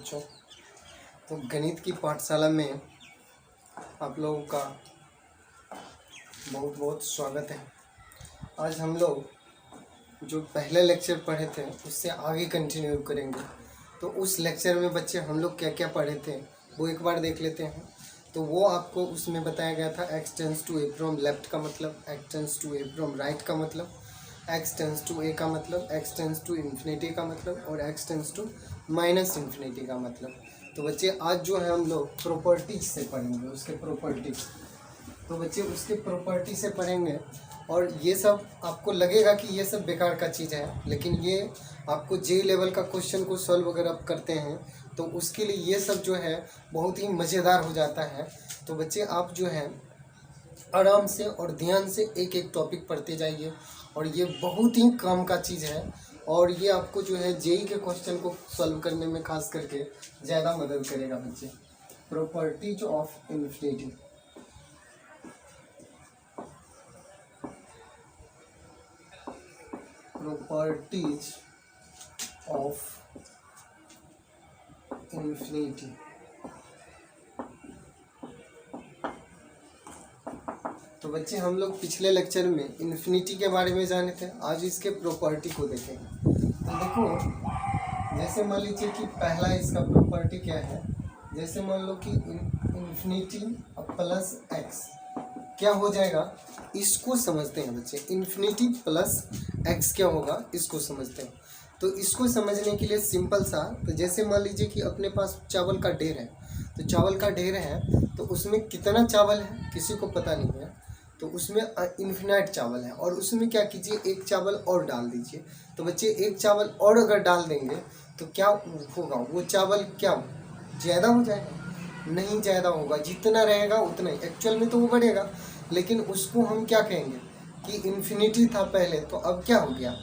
बच्चों। तो गणित की पाठशाला में आप लोगों का बहुत बहुत स्वागत है। आज हम लोग जो पहले लेक्चर पढ़े थे उससे आगे कंटिन्यू करेंगे। तो उस लेक्चर में बच्चे हम लोग क्या क्या पढ़े थे वो एक बार देख लेते हैं। तो वो आपको उसमें बताया गया था x tends to a from left का मतलब, x tends to a from right का मतलब, x टेंस टू ए का मतलब, x टेंस टू इन्फिनिटी का मतलब और x tends to minus infinity का मतलब। तो बच्चे आज जो है हम लोग प्रॉपर्टीज से पढ़ेंगे, उसके प्रॉपर्टीज। तो बच्चे उसके प्रॉपर्टी से पढ़ेंगे और ये सब आपको लगेगा कि ये सब बेकार का चीज़ है, लेकिन ये आपको जे लेवल का क्वेश्चन को सॉल्व अगर आप करते हैं तो उसके लिए ये सब जो है बहुत ही मज़ेदार हो जाता है। तो बच्चे आप जो है आराम से और ध्यान से एक एक टॉपिक पढ़ते जाइए और ये बहुत ही काम का चीज़ है और ये आपको जो है जेई के क्वेश्चन को सॉल्व करने में खास करके ज़्यादा मदद करेगा बच्चे। Properties of infinity. Properties of infinity. तो बच्चे हम लोग पिछले लेक्चर में इन्फिनिटी के बारे में जाने थे, आज इसके प्रॉपर्टी को देखेंगे। तो देखो, जैसे मान लीजिए कि पहला इसका प्रॉपर्टी क्या है। जैसे मान लो कि इन्फिनिटी प्लस एक्स क्या हो जाएगा, इसको समझते हैं बच्चे। इन्फिनिटी प्लस एक्स क्या होगा इसको समझते हैं। तो इसको समझने के लिए सिंपल सा, तो जैसे मान लीजिए कि अपने पास चावल का ढेर है, तो चावल का ढेर है तो उसमें कितना चावल है किसी को पता नहीं है, तो उसमें इन्फिनाइट चावल है और उसमें क्या कीजिए एक चावल और डाल दीजिए। तो बच्चे एक चावल और अगर डाल देंगे तो क्या होगा, वो चावल क्या ज़्यादा हो जाएगा? नहीं ज़्यादा होगा, जितना रहेगा उतना ही। एक्चुअल में तो वो बढ़ेगा, लेकिन उसको हम क्या कहेंगे कि इन्फिनिटी था पहले, तो अब क्या हो गया,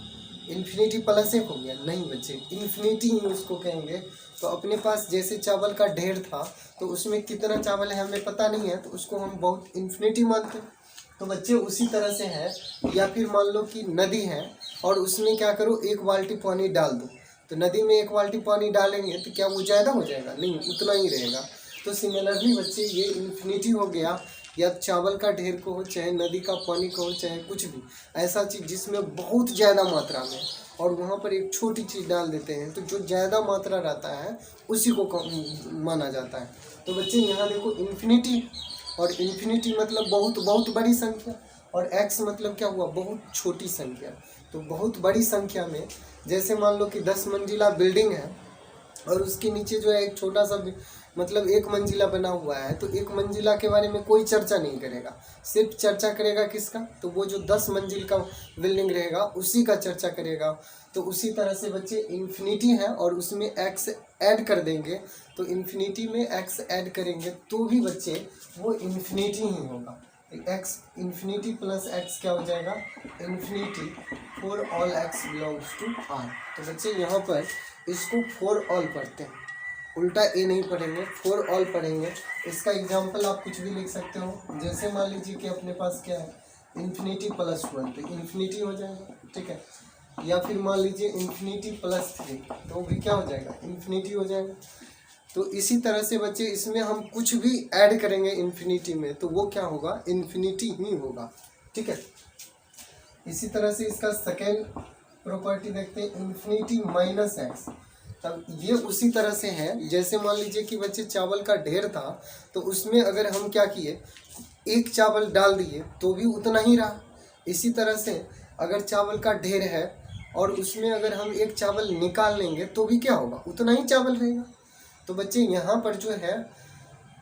इन्फिनिटी प्लस एक हो गया? नहीं बच्चे, इन्फिनिटी ही उसको कहेंगे। तो अपने पास जैसे चावल का ढेर था तो उसमें कितना चावल है हमें पता नहीं है, तो उसको हम बहुत इन्फिनिटी मानते हैं। तो बच्चे उसी तरह से है। या फिर मान लो कि नदी है और उसमें क्या करो, एक बाल्टी पानी डाल दो। तो नदी में एक बाल्टी पानी डालेंगे तो क्या वो ज़्यादा हो जाएगा? नहीं, उतना ही रहेगा। तो सिमिलरली बच्चे ये इन्फिनिटी हो गया, या चावल का ढेर को हो, चाहे नदी का पानी को हो, चाहे कुछ भी ऐसा चीज़ जिसमें बहुत ज़्यादा मात्रा में, और वहाँ पर एक छोटी चीज़ डाल देते हैं तो जो ज़्यादा मात्रा रहता है उसी को माना जाता है। तो बच्चे यहाँ देखो, इन्फिनिटी और इन्फिनिटी मतलब बहुत बहुत बड़ी संख्या, और एक्स मतलब क्या हुआ, बहुत छोटी संख्या। तो बहुत बड़ी संख्या में जैसे मान लो कि 10 मंजिला बिल्डिंग है और उसके नीचे जो है एक छोटा सा मतलब एक मंजिला बना हुआ है, तो एक मंजिला के बारे में कोई चर्चा नहीं करेगा, सिर्फ चर्चा करेगा किसका, तो वो जो 10 मंजिल का बिल्डिंग रहेगा उसी का चर्चा करेगा। तो उसी तरह से बच्चे इन्फिनिटी है और उसमें एक्स ऐड कर देंगे, तो इन्फिनिटी में एक्स ऐड करेंगे तो भी बच्चे वो इन्फिनिटी ही होगा। एक्स इन्फिनिटी प्लस एक्स क्या हो जाएगा, infinity for all x belongs to R. तो बच्चे यहाँ पर इसको फॉर ऑल पढ़ते हैं, उल्टा ए नहीं पढ़ेंगे, फॉर ऑल पढ़ेंगे। इसका एग्जांपल आप कुछ भी लिख सकते हो। जैसे मान लीजिए कि अपने पास क्या है, इन्फिनिटी प्लस 1, तो इन्फिनिटी हो जाएगा, ठीक है। या फिर मान लीजिए इन्फिनिटी प्लस 3, तो भी क्या हो जाएगा, इन्फिनिटी हो जाएगा। तो इसी तरह से बच्चे इसमें हम कुछ भी ऐड करेंगे इन्फिनिटी में तो वो क्या होगा, इन्फिनिटी ही होगा, ठीक है। इसी तरह से इसका सेकेंड प्रॉपर्टी देखते हैं, इन्फिनिटी माइनस एक्स। तब ये उसी तरह से है, जैसे मान लीजिए कि बच्चे चावल का ढेर था तो उसमें अगर हम क्या किए, एक चावल डाल दिए तो भी उतना ही रहा। इसी तरह से अगर चावल का ढेर है और उसमें अगर हम एक चावल निकाल लेंगे तो भी क्या होगा, उतना ही चावल रहेगा। तो बच्चे यहाँ पर जो है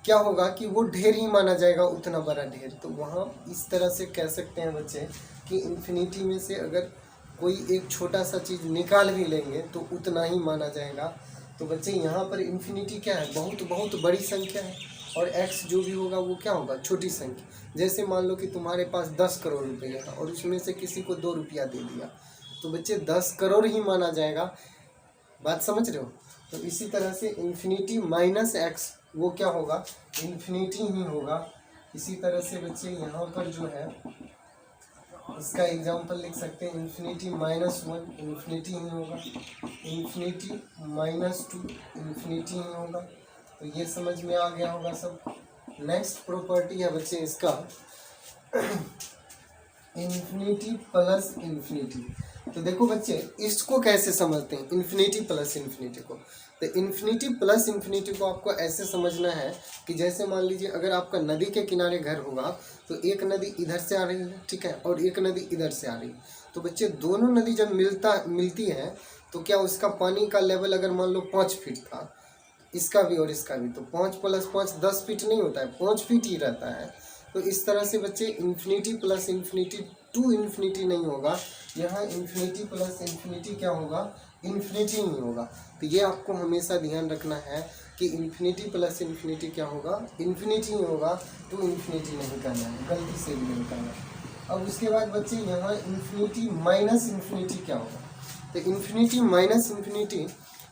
क्या होगा कि वो ढेर ही माना जाएगा, उतना बड़ा ढेर। तो वहाँ इस तरह से कह सकते हैं बच्चे कि इन्फिनिटी में से अगर कोई एक छोटा सा चीज़ निकाल भी लेंगे तो उतना ही माना जाएगा। तो बच्चे यहाँ पर इन्फिनिटी क्या है, बहुत बहुत बड़ी संख्या है, और एक्स जो भी होगा वो क्या होगा, छोटी संख्या। जैसे मान लो कि तुम्हारे पास 10 करोड़ रुपया था और उसमें से किसी को 2 रुपया दे दिया, तो बच्चे 10 करोड़ ही माना जाएगा। बात समझ रहे हो? तो इसी तरह से इन्फिनिटी माइनस एक्स वो क्या होगा, इन्फिनिटी ही होगा। इसी तरह से बच्चे यहाँ पर जो है इसका एग्जाम्पल लिख सकते हैं इन्फिनिटी -1 इन्फिनिटी ही होगा, इन्फिनिटी -2 इन्फिनिटी ही होगा। तो ये समझ में आ गया होगा सब। नेक्स्ट प्रॉपर्टी है बच्चे इसका इन्फिनिटी प्लस इन्फिनिटी। तो देखो बच्चे इसको कैसे समझते हैं इन्फिनिटी प्लस इन्फिनिटी को। तो इन्फिनिटी प्लस इन्फिनिटी को आपको ऐसे समझना है कि जैसे मान लीजिए अगर आपका नदी के किनारे घर होगा तो एक नदी इधर से आ रही है, ठीक है, और एक नदी इधर से आ रही है। तो बच्चे दोनों नदी जब मिलती है तो क्या उसका पानी का लेवल अगर मान लो 5 फीट था, इसका भी और इसका भी, तो 5 + 5 10 फीट नहीं होता है, 5 फीट ही रहता है। तो इस तरह से बच्चे infinity plus infinity to infinity नहीं होगा, यहाँ इन्फिनिटी प्लस इन्फिनिटी क्या होगा, इन्फिनिटी नहीं होगा। तो ये आपको हमेशा ध्यान रखना है कि इन्फिनिटी प्लस इन्फिनिटी क्या होगा, इन्फिनिटी ही होगा, टू इन्फिनिटी नहीं करना है, गलती से भी नहीं करना है। अब उसके बाद बच्चे यहाँ इन्फिनिटी माइनस इन्फिनिटी क्या होगा। तो इन्फिनिटी माइनस इन्फिनिटी,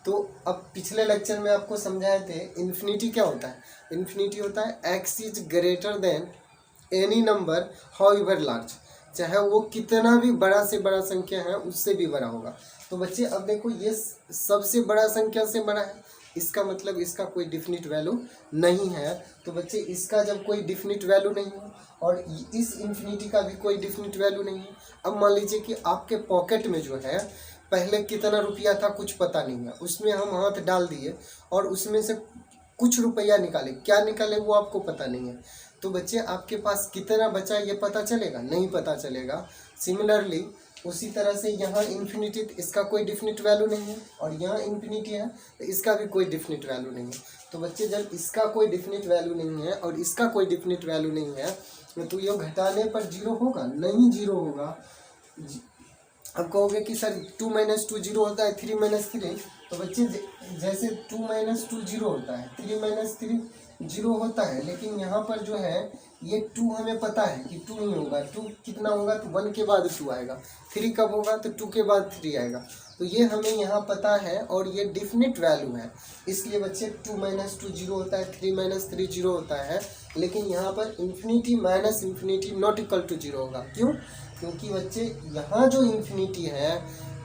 तो अब पिछले लेक्चर में आपको समझाए थे इन्फिनिटी क्या होता है। इन्फिनिटी होता है x is greater than any number however large, चाहे वो कितना भी बड़ा से बड़ा संख्या है उससे भी बड़ा होगा। तो बच्चे अब देखो ये सबसे बड़ा संख्या से बड़ा है, इसका मतलब इसका कोई डिफिनिट वैल्यू नहीं है। तो बच्चे इसका जब कोई डिफिनिट वैल्यू नहीं है और इस इन्फिनिटी का भी कोई डिफिनिट वैल्यू नहीं है। अब मान लीजिए कि आपके पॉकेट में जो है पहले कितना रुपया था कुछ पता नहीं है, उसमें हम हाथ डाल दिए और उसमें से कुछ रुपया निकाले, क्या निकाले वो आपको पता नहीं है। तो बच्चे आपके पास कितना बचा ये पता चलेगा, नहीं पता चलेगा। सिमिलरली उसी तरह से यहाँ इन्फिनिटी, इसका कोई डिफिनिट वैल्यू नहीं है और यहाँ इन्फिनिटी है तो इसका भी कोई डिफिनिट वैल्यू नहीं है। तो बच्चे जब इसका कोई डिफिनिट वैल्यू नहीं है और इसका कोई डिफिनिट वैल्यू नहीं है तो ये घटाने पर जीरो होगा, नहीं जीरो होगा। अब कहोगे कि सर 2 - 2 जीरो होता है, 3 - 3। तो बच्चे जैसे 2 - 2 जीरो होता है, 3 - 3 जीरो होता है, लेकिन यहाँ पर जो है ये 2 हमें पता है कि 2 नहीं होगा। 2 कितना होगा तो 1 के बाद 2 आएगा, 3 कब होगा तो 2 के बाद 3 आएगा। तो ये हमें यहाँ पता है और ये डिफिनिट वैल्यू है, इसलिए बच्चे 2 - 2 जीरो होता है, 3 - 3 जीरो होता है। लेकिन यहाँ पर infinity minus infinity not equal to zero होगा। क्यों? क्योंकि बच्चे यहाँ जो इन्फिनिटी है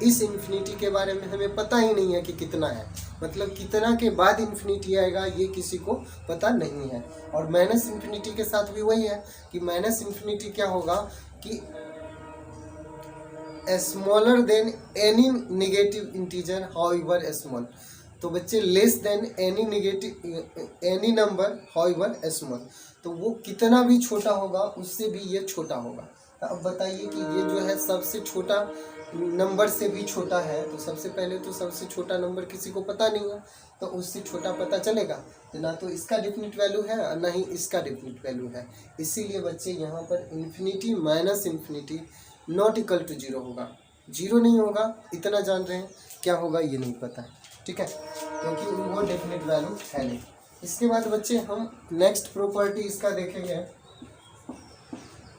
इस इन्फिनिटी के बारे में हमें पता ही नहीं है कि कितना है, मतलब कितना के बाद इन्फिनिटी आएगा ये किसी को पता नहीं है। और माइनस इन्फिनिटी के साथ भी वही है कि माइनस इन्फिनिटी क्या होगा कि smaller than any negative integer however small. तो बच्चे less than any number however small, तो वो कितना भी छोटा होगा उससे भी ये छोटा होगा। तो अब बताइए कि ये जो है सबसे छोटा नंबर से भी छोटा है, तो सबसे पहले तो सबसे छोटा नंबर किसी को पता नहीं है, तो उससे छोटा पता चलेगा तो ना तो इसका डिफिनिट वैल्यू है और ना ही इसका डिफिनिट वैल्यू है। इसीलिए बच्चे यहाँ पर infinity minus infinity not equal to zero होगा, जीरो नहीं होगा, इतना जान रहे हैं, क्या होगा ये नहीं पता है, ठीक है, क्योंकि वो डेफिनेट वैल्यू है नहीं। इसके बाद बच्चे हम नेक्स्ट प्रॉपर्टी इसका देखेंगे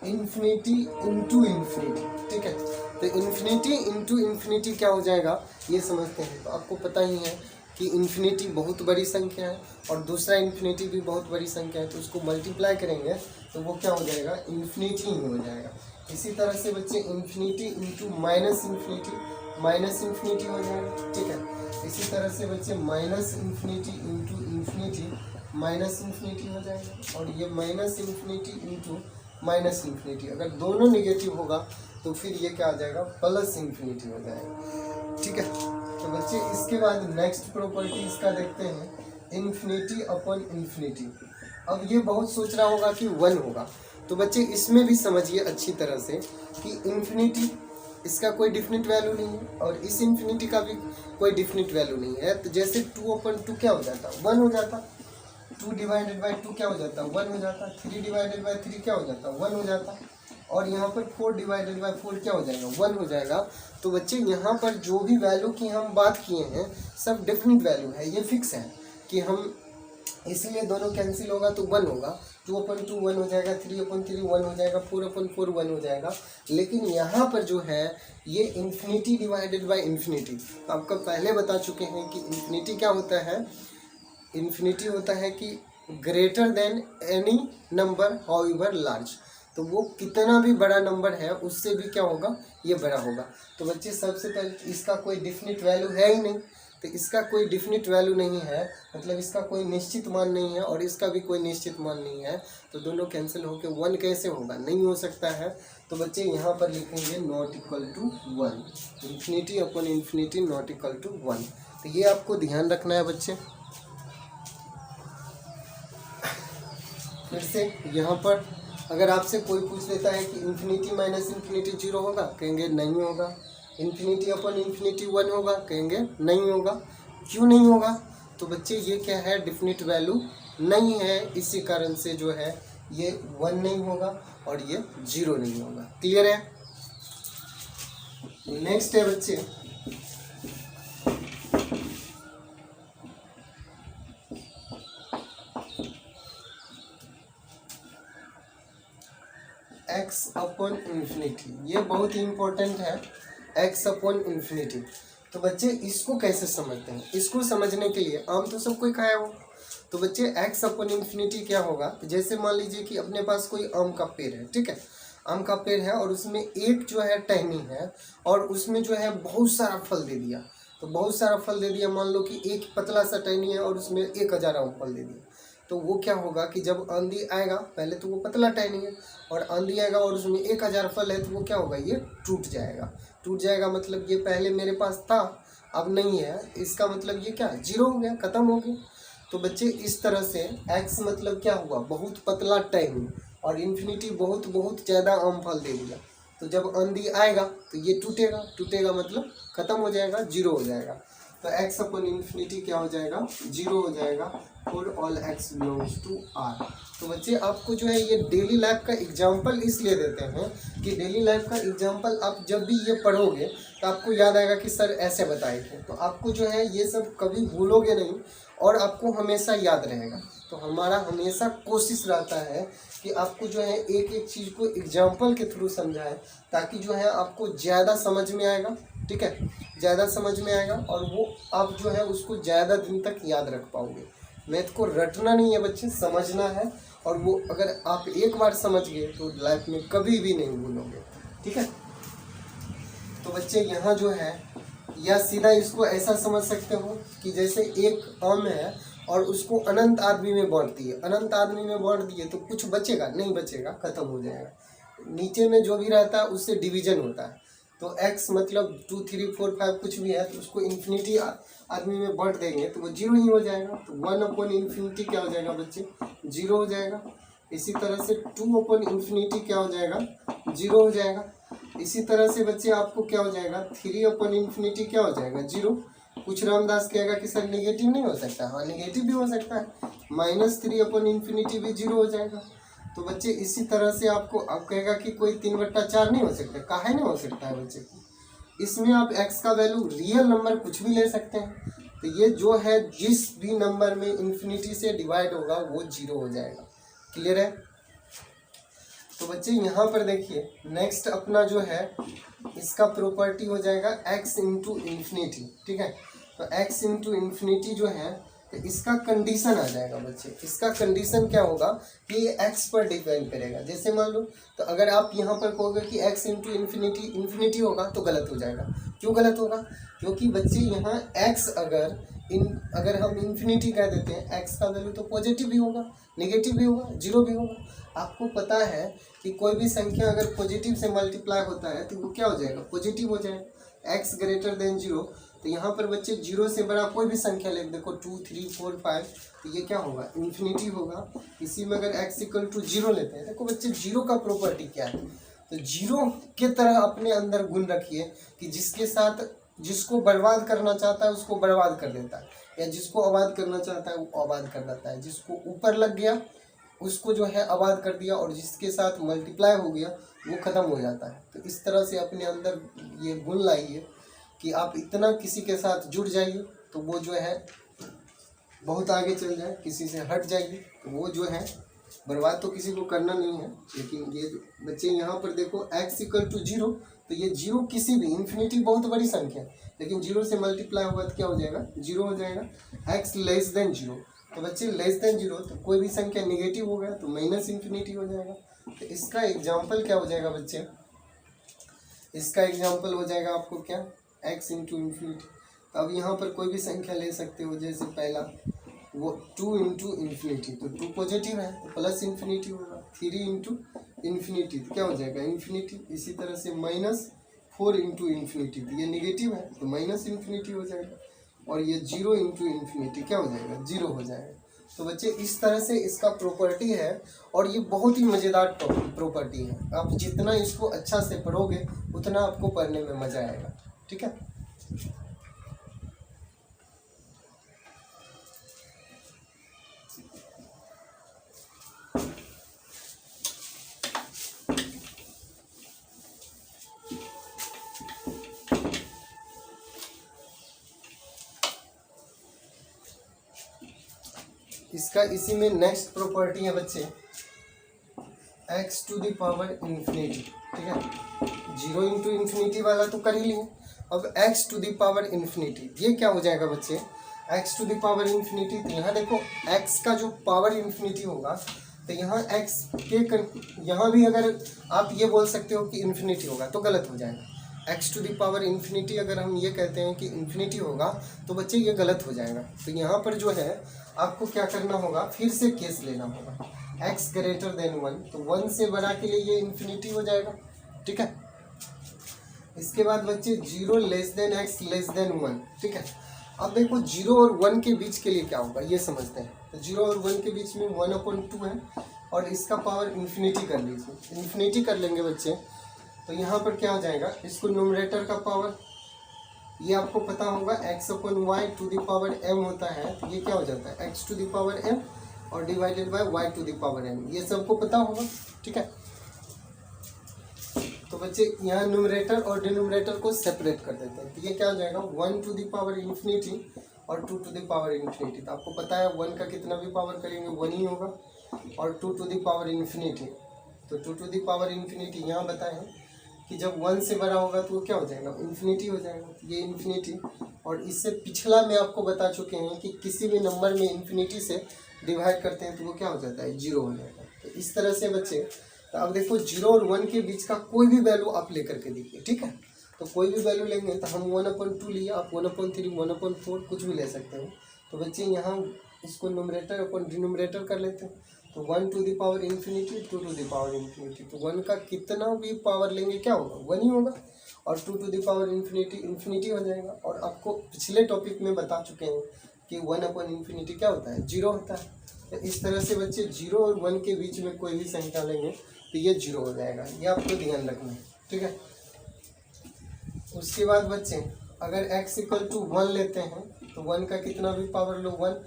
इन्फिनिटी इंटू इन्फिनिटी, ठीक है। तो इन्फिनिटी इंटू इन्फिनिटी क्या हो जाएगा ये समझते हैं। तो आपको पता ही है कि इन्फिनिटी बहुत बड़ी संख्या है और दूसरा इन्फिनिटी भी बहुत बड़ी संख्या है, तो उसको मल्टीप्लाई करेंगे तो वो क्या हो जाएगा, इन्फिनिटी ही हो जाएगा। इसी तरह से बच्चे इन्फिनिटी इंटू माइनस इन्फिनिटी हो जाएगा, ठीक है। इसी तरह से बच्चे minus infinity into infinity minus infinity हो जाएगा, और ये minus infinity into minus infinity अगर दोनों निगेटिव होगा तो फिर ये क्या आ जाएगा, प्लस इन्फिनिटी हो जाएगा, ठीक है। तो बच्चे इसके बाद नेक्स्ट प्रॉपर्टी इसका देखते हैं इन्फिनिटी अपॉन इन्फिनिटी। अब ये बहुत सोच रहा होगा कि 1 होगा, तो बच्चे इसमें भी समझिए अच्छी तरह से कि इन्फिनिटी इसका कोई डिफिनिट वैल्यू नहीं है और इस इन्फिनिटी का भी कोई डिफिनिट वैल्यू नहीं है। तो जैसे 2/2 क्या हो जाता, 1 हो जाता, 2 डिवाइडेड बाई 2 क्या हो जाता, 1 हो जाता, 3 डिवाइडेड बाई 3 क्या हो जाता, 1 हो जाता, और यहाँ पर 4 डिवाइडेड बाई 4 क्या हो जाएगा, 1 हो जाएगा। तो बच्चे यहाँ पर जो भी वैल्यू की हम बात किए हैं सब डेफिनिट वैल्यू है, ये फिक्स है कि हम, इसलिए दोनों कैंसिल होगा तो 1 होगा, 2/2 1 हो जाएगा, 3/3 1 हो जाएगा, 4/4 1 हो जाएगा। लेकिन यहाँ पर जो है ये इन्फिनिटी डिवाइडेड बाई इन्फिनिटी, तो आपको पहले बता चुके हैं कि इन्फिनिटी क्या होता है, इन्फिनिटी होता है कि greater than any number however large. तो वो कितना भी बड़ा नंबर है उससे भी क्या होगा, ये बड़ा होगा। तो बच्चे सबसे पहले इसका कोई डिफिनिट वैल्यू है ही नहीं, तो इसका कोई डिफिनिट वैल्यू नहीं है, मतलब इसका कोई निश्चित मान नहीं है और इसका भी कोई निश्चित मान नहीं है, तो दोनों कैंसिल होकर 1 कैसे होगा, नहीं हो सकता है। तो बच्चे यहाँ पर लिखेंगे not equal to 1, infinity upon infinity not equal to 1। तो ये आपको ध्यान रखना है बच्चे। फिर से यहाँ पर अगर आपसे कोई पूछ लेता है कि इन्फिनिटी माइनस इन्फिनिटी 0 होगा, कहेंगे नहीं होगा। इन्फिनिटी अपॉन इन्फिनिटी 1 होगा, कहेंगे नहीं होगा। क्यों नहीं होगा, तो बच्चे ये क्या है, डिफिनिट वैल्यू नहीं है, इसी कारण से जो है ये 1 नहीं होगा और ये 0 नहीं होगा। क्लियर है। नेक्स्ट है बच्चे x अपॉन इन्फिनिटी, ये बहुत ही इंपॉर्टेंट है, x अपॉन इन्फिनिटी। तो बच्चे इसको कैसे समझते हैं, इसको समझने के लिए आम तो सब कोई खाया हो। तो बच्चे x अपॉन इन्फिनिटी क्या होगा, जैसे मान लीजिए कि अपने पास कोई आम का पेड़ है, ठीक है, आम का पेड़ है और उसमें एक जो है टहनी है और उसमें जो है बहुत सारा फल दे दिया। तो बहुत सारा फल दे दिया, मान लो कि एक पतला सा टहनी है और उसमें 1000 आम फल दे दिया। तो वो क्या होगा कि जब आंधी आएगा, पहले तो वो पतला टहनी है और आंधी आएगा और उसमें 1000 फल है, तो वो क्या होगा, ये टूट जाएगा। टूट जाएगा मतलब ये पहले मेरे पास था अब नहीं है, इसका मतलब ये क्या, 0 हो गया, खत्म हो गया। तो बच्चे इस तरह से x मतलब क्या हुआ, बहुत पतला टहनी, और इन्फिनिटी बहुत बहुत ज़्यादा आम फल दे दिया। तो जब आंधी आएगा तो ये टूटेगा, टूटेगा मतलब खत्म हो जाएगा, 0 हो जाएगा। तो x अपॉन इन्फिनिटी क्या हो जाएगा, 0 हो जाएगा for all x belongs to r। तो बच्चे आपको जो है ये डेली लाइफ का एग्जाम्पल इसलिए देते हैं कि डेली लाइफ का एग्जाम्पल आप जब भी ये पढ़ोगे तो आपको याद आएगा कि सर ऐसे बताए थे। तो आपको जो है ये सब कभी भूलोगे नहीं और आपको हमेशा याद रहेगा। तो हमारा हमेशा कोशिश रहता है कि आपको जो है एक एक चीज़ को एग्जाम्पल के थ्रू समझाएं, ताकि जो है आपको ज़्यादा समझ में आएगा, ठीक है, ज़्यादा समझ में आएगा और वो आप जो है उसको ज़्यादा दिन तक याद रख पाओगे। मैथ को रटना नहीं है बच्चे, समझना है, और वो अगर आप एक बार समझ गए तो लाइफ में कभी भी नहीं भूलोगे, ठीक है। तो बच्चे यहाँ जो है या सीधा इसको ऐसा समझ सकते हो कि जैसे एक आम है और उसको अनंत आदमी में बांट दिए, अनंत आदमी में बांट दिए तो कुछ बचेगा नहीं, बचेगा, खत्म हो जाएगा। नीचे में जो भी रहता है उससे डिवीजन होता है। तो x मतलब 2 3 4 5 कुछ भी है तो उसको इन्फिनिटी आदमी में बांट देंगे तो वो 0 ही हो जाएगा। तो 1 अपॉन इन्फिनिटी क्या हो जाएगा बच्चे, 0 हो जाएगा। इसी तरह से 2 अपॉन इन्फिनिटी क्या हो जाएगा, 0 हो जाएगा। इसी तरह से बच्चे आपको क्या हो जाएगा, 3 अपॉन इन्फिनिटी क्या हो जाएगा, 0। कुछ रामदास कहेगा कि सर निगेटिव नहीं हो सकता, हाँ निगेटिव भी हो सकता है, -3 अपॉन इन्फिनिटी भी 0 हो जाएगा। तो बच्चे इसी तरह से आपको अब कहेगा कि कोई 3/4 नहीं हो सकता, काहे नहीं हो सकता है बच्चे, इसमें आप x का वैल्यू रियल नंबर कुछ भी ले सकते हैं। तो ये जो है जिस भी नंबर में इन्फिनिटी से डिवाइड होगा वो 0 हो जाएगा। क्लियर है। तो बच्चे यहाँ पर देखिए नेक्स्ट अपना जो है इसका प्रॉपर्टी हो जाएगा x इंटू इन्फिनिटी, ठीक है। तो x इंटू इन्फिनिटी जो है तो इसका कंडीशन आ जाएगा बच्चे, इसका कंडीशन क्या होगा कि ये x पर डिपेंड करेगा। जैसे मान लो तो अगर आप यहाँ पर कहोगे कि x इंटू इन्फिनिटी इन्फिनिटी होगा तो गलत हो जाएगा। क्यों गलत होगा, क्योंकि बच्चे यहाँ x अगर हम इन्फिनिटी कह देते हैं x का वैल्यू तो पॉजिटिव भी होगा, नेगेटिव भी होगा, 0 भी होगा। आपको पता है कि कोई भी संख्या अगर पॉजिटिव से मल्टीप्लाई होता है तो वो क्या हो जाएगा, पॉजिटिव हो जाएगा। x ग्रेटर देन 0, तो यहाँ पर बच्चे 0 से बड़ा कोई भी संख्या ले, देखो 2 3 4 5, तो ये क्या होगा, इन्फिनिटी होगा। इसी में अगर x इक्वल टू 0 लेते हैं, देखो बच्चे 0 का प्रॉपर्टी क्या है, तो 0 के तरह अपने अंदर गुण रखिए कि जिसके साथ जिसको बर्बाद करना चाहता है उसको बर्बाद कर देता है, या जिसको आबाद करना चाहता है वो आबाद कर देता है, जिसको ऊपर लग गया उसको जो है आबाद कर दिया, और जिसके साथ मल्टीप्लाई हो गया वो ख़त्म हो जाता है। तो इस तरह से अपने अंदर ये गुण लाइए कि आप इतना किसी के साथ जुड़ जाइए तो वो जो है बहुत आगे चल जाए, किसी से हट जाइए तो वो जो है बर्बाद तो किसी को करना नहीं है। लेकिन ये बच्चे यहाँ पर देखो x इक्वल टू 0, तो ये 0 किसी भी, इन्फिनिटी बहुत बड़ी संख्या है लेकिन 0 से मल्टीप्लाई होगा तो क्या हो जाएगा, 0 हो जाएगा। x लेस देन 0, तो बच्चे लेस देन जीरो, तो कोई भी संख्या निगेटिव हो गया तो माइनस इन्फिनिटी हो जाएगा। तो इसका एग्जाम्पल क्या हो जाएगा बच्चे, इसका एग्जाम्पल हो जाएगा आपको क्या, x इंटू इन्फिनिटी। तो अब यहाँ पर कोई भी संख्या ले सकते हो, जैसे पहला वो 2 इंटू इन्फिनिटी, तो 2 पॉजिटिव है तो प्लस इन्फिनिटी होगा। 3 इंटू इन्फिनिटी तो क्या हो जाएगा इन्फिनिटी। इसी तरह से -4 इंटू इन्फिनिटी, तो ये निगेटिव है तो माइनस इन्फिनिटी हो जाएगा। और ये 0 इंटू इन्फिनिटी क्या हो जाएगा, 0 हो जाएगा। तो बच्चे इस तरह से इसका प्रॉपर्टी है, और ये बहुत ही मज़ेदार प्रॉपर्टी है। आप जितना इसको अच्छा से पढ़ोगे उतना आपको पढ़ने में मज़ा आएगा। ठीक है, इसका इसी में नेक्स्ट प्रॉपर्टी है बच्चे x to the power infinity. ठीक है, 0 इंटू इन्फिनिटी वाला तो कर ही लिए, अब x to the power infinity ये क्या हो जाएगा बच्चे, x to the power infinity. तो यहाँ देखो x का जो पावर इन्फिनिटी होगा तो यहाँ x के यहाँ भी अगर आप ये बोल सकते हो कि इन्फिनिटी होगा तो गलत हो जाएगा। x to the power infinity अगर हम ये कहते हैं कि इन्फिनिटी होगा तो बच्चे ये गलत हो जाएगा। तो यहाँ पर जो है आपको क्या करना होगा, फिर से केस लेना होगा x ग्रेटर देन 1, तो 1 से बड़ा के लिए ये इन्फिनिटी हो जाएगा। ठीक है, इसके बाद बच्चे 0 less than x less than 1। ठीक है, अब देखो 0 और 1 के बीच के लिए क्या होगा ये समझते हैं। तो 0 और 1 के बीच में 1/2 है, और इसका पावर इन्फिनिटी कर लीजिए, इन्फिनिटी कर लेंगे बच्चे। तो यहाँ पर क्या हो जाएगा, इसको न्यूमरेटर का पावर ये आपको पता होगा x/y to the power m होता है, तो ये क्या हो जाता है x to the power m और divided by y to the power m, ये सबको पता होगा। ठीक है, तो बच्चे यहाँ न्यूमरेटर और डिनोमिनेटर को सेपरेट कर देते हैं, तो ये क्या हो जाएगा 1 टू द पावर इन्फिनिटी और 2 टू द पावर इन्फिनिटी। तो आपको पता है 1 का कितना भी पावर करेंगे 1 ही होगा, और 2 टू द पावर इन्फिनिटी, तो 2 टू द पावर इन्फिनिटी यहाँ बताएं कि जब 1 से बड़ा होगा तो वो क्या हो जाएगा इन्फिनिटी हो जाएगा, ये इन्फिनिटी। और इससे पिछला में आपको बता चुके हैं कि किसी भी नंबर में इन्फिनिटी से डिवाइड करते हैं तो वो क्या हो जाता है 0 हो जाएगा। तो इस तरह से बच्चे, तो अब देखो 0 और 1 के बीच का कोई भी वैल्यू आप लेकर के देखिए। ठीक है, तो कोई भी वैल्यू लेंगे तो हम 1/2 लिए, आप 1/3 1/4 कुछ भी ले सकते हो। तो बच्चे यहाँ इसको न्यूमरेटर अपन डिनोमिनेटर कर लेते हैं, तो 1 to the power infinity 2 to the power infinity, तो 1 का कितना भी पावर लेंगे क्या होगा 1 ही होगा, और 2 to the power infinity infinity हो जाएगा। और आपको पिछले टॉपिक में बता चुके हैं कि 1/इन्फिनिटी क्या होता है 0 होता है। तो इस तरह से बच्चे 0 और 1 के बीच में कोई भी संख्या लेंगे तो ये 0 हो जाएगा, ये आपको ध्यान रखना है। ठीक है, उसके बाद बच्चे अगर x = 1 लेते हैं तो 1 का कितना भी पावर लो 1,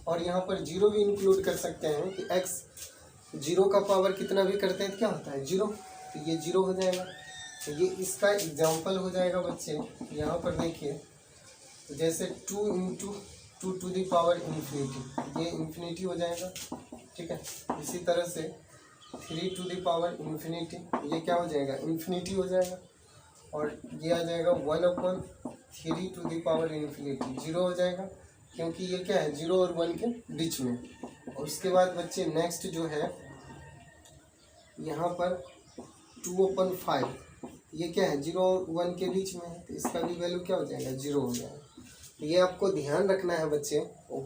और यहाँ पर 0 भी इंक्लूड कर सकते हैं कि x 0 का पावर कितना भी करते हैं तो क्या होता है 0, तो ये 0 हो जाएगा। तो ये इसका एग्जाम्पल हो जाएगा बच्चे। यहाँ पर देखिए, तो जैसे 2 into 2 to the power infinity, ये इन्फिनिटी हो जाएगा। ठीक है, इसी तरह से 3 टू द पावर इन्फिनिटी, ये क्या हो जाएगा इन्फिनिटी हो जाएगा। और ये आ जाएगा 1/3 टू द पावर इन्फिनिटी, 0 हो जाएगा, क्योंकि ये क्या है 0 और 1 के बीच में। और उसके बाद बच्चे नेक्स्ट जो है यहाँ पर 2/5, ये क्या है 0 और 1 के बीच में है, तो इसका भी वैल्यू क्या हो जाएगा 0 हो जाएगा। तो ये आपको ध्यान रखना है बच्चे।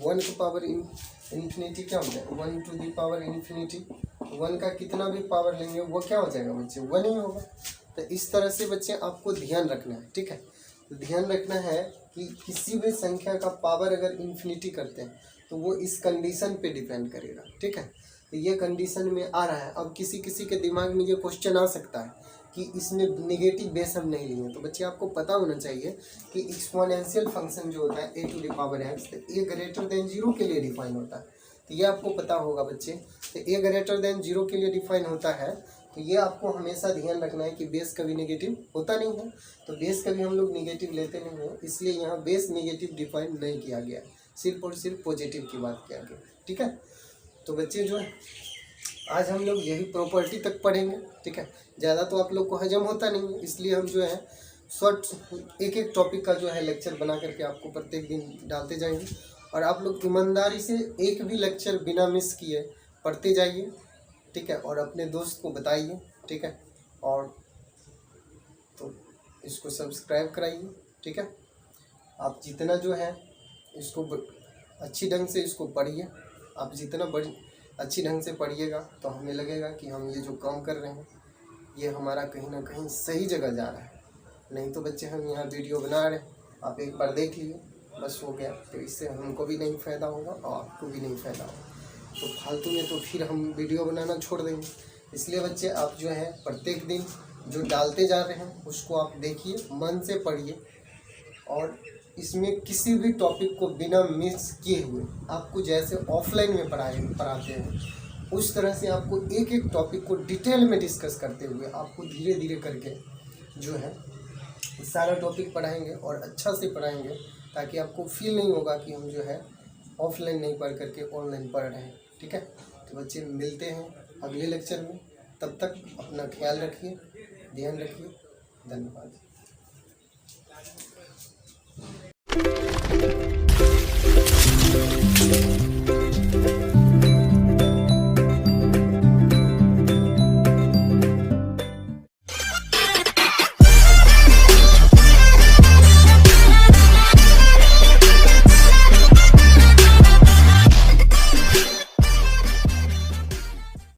1 की पावर इन्फिनिटी क्या हो जाएगा 1 टू द पावर इन्फिनिटी, 1 का कितना भी पावर लेंगे वो क्या हो जाएगा बच्चे 1 ही होगा। तो इस तरह से बच्चे आपको ध्यान रखना है। ठीक है, तो ध्यान रखना है कि किसी भी संख्या का पावर अगर इन्फिनिटी करते हैं तो वो इस कंडीशन पे डिपेंड करेगा। ठीक है, तो ये कंडीशन में आ रहा है। अब किसी किसी के दिमाग में ये क्वेश्चन आ सकता है कि इसमें नेगेटिव बेस हम नहीं लिए, तो बच्चे आपको पता होना चाहिए कि एक्सपोनेंशियल फंक्शन जो होता है a to the power x, तो a ग्रेटर देन 0 के लिए डिफाइन होता है। तो ये आपको पता होगा बच्चे। तो a ग्रेटर देन 0 के लिए डिफाइन होता है, तो ये आपको हमेशा ध्यान रखना है कि बेस कभी नेगेटिव होता नहीं है। तो बेस कभी हम लोग नेगेटिव लेते नहीं हैं, इसलिए यहाँ बेस नेगेटिव डिफाइन नहीं किया गया, सिर्फ और सिर्फ पॉजिटिव की बात किया गया। ठीक है, तो बच्चे जो है आज हम लोग यही प्रॉपर्टी तक पढ़ेंगे। ठीक है, ज़्यादा तो आप लोग को हजम होता नहीं है, इसलिए हम जो है शॉर्ट एक एक टॉपिक का जो है लेक्चर बना करके आपको प्रत्येक दिन डालते जाएंगे। और आप लोग ईमानदारी से एक भी लेक्चर बिना मिस किए पढ़ते जाइए, ठीक है, और अपने दोस्त को बताइए, ठीक है, और तो इसको सब्सक्राइब कराइए, ठीक है। आप जितना जो है इसको अच्छी ढंग से इसको पढ़िए। आप जितना अच्छी ढंग से पढ़िएगा तो हमें लगेगा कि हम ये जो काम कर रहे हैं ये हमारा कहीं ना कहीं सही जगह जा रहा है। नहीं तो बच्चे हम यहाँ वीडियो बना रहे हैं, आप एक बार देख लिए बस हो गया, तो इससे हमको भी नहीं फ़ायदा होगा और आपको भी नहीं फ़ायदा होगा। तो फालतू में तो फिर हम वीडियो बनाना छोड़ देंगे। इसलिए बच्चे आप जो है प्रत्येक दिन जो डालते जा रहे हैं उसको आप देखिए, मन से पढ़िए, और इसमें किसी भी टॉपिक को बिना मिस किए हुए आपको जैसे ऑफलाइन में पढ़ाते हैं उस तरह से आपको एक एक टॉपिक को डिटेल में डिस्कस करते हुए आपको धीरे धीरे करके जो है सारा टॉपिक पढ़ाएंगे और अच्छा से पढ़ाएंगे, ताकि आपको फील नहीं होगा कि हम जो है ऑफलाइन नहीं पढ़ करके ऑनलाइन पढ़ रहे हैं, ठीक है। तो बच्चे मिलते हैं अगले लेक्चर में, तब तक अपना ख्याल रखिए, ध्यान रखिए, धन्यवाद।